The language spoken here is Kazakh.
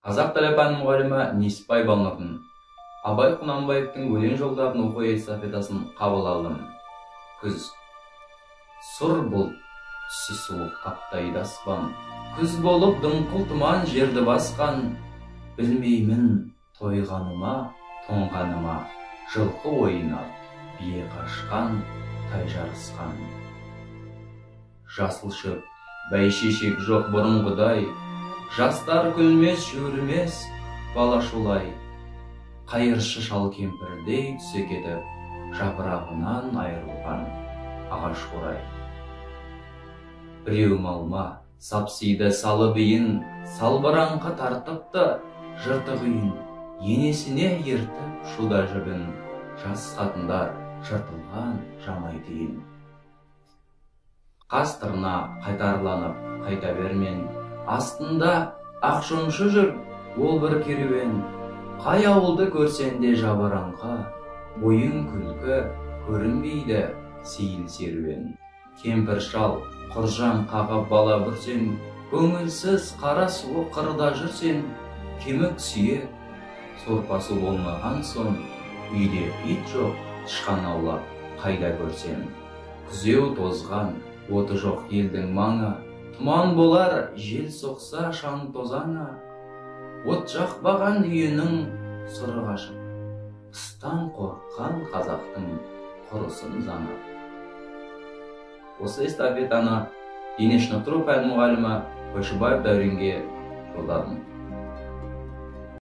Қазақ тілі пәні мұғалімі Несіпбай Балнұрдың Абай Құнанбаевтың өлең жолдарын оқу эстафетасын қабыл алдым. Күз. Сұр бұлт, түсі суық қаптайды аспан. Күз болып дымқыл тұман жерді басқан. Білмеймін тойғаныма, тоңғаныма, жылқы ойнап, бие қашқан, тай жарысқан. Жасыл шөп, бәйшешек жоқ бұрынғыдай, жастар күлмес, жүрмес, бала шулай. Қайыршы шал кемпірдей түсе кетіп, жапырағынан айырылған ағаш қурай. Біреу малма, сапсиды салы биін, салбыраңқы тартыпты жыртық үйін. Енесіне ертіп шуда жібін, жас қатындар жыртылған жамай дейін. Қастырына қайтарланып қайта бермен, астында ақшоншы жүр ол бір керуен. Қай ауылды көрсенде жабыраңқа, бойын күлкі көрінбейді сейіл серуен. Кемпір шал құржан қағып бала бүрсен, көңілсіз қара суы қырда жүрсен. Кемік сүйе сорпасы болмаған соң, үйде ит жоқ, тышқан аулап қайда көрсем. Күзеу тозған, оты жоқ елдің маңы, тұман болар жел соқса шаң тозаңа. От жақпаған үйінің сыры қашып, қыстан қорыққан қазақтың құрысын заңы. Осы эстафетаны дене шынықтыру пәні мұғалімі Қойшыбаев Дәуренге жолдадым.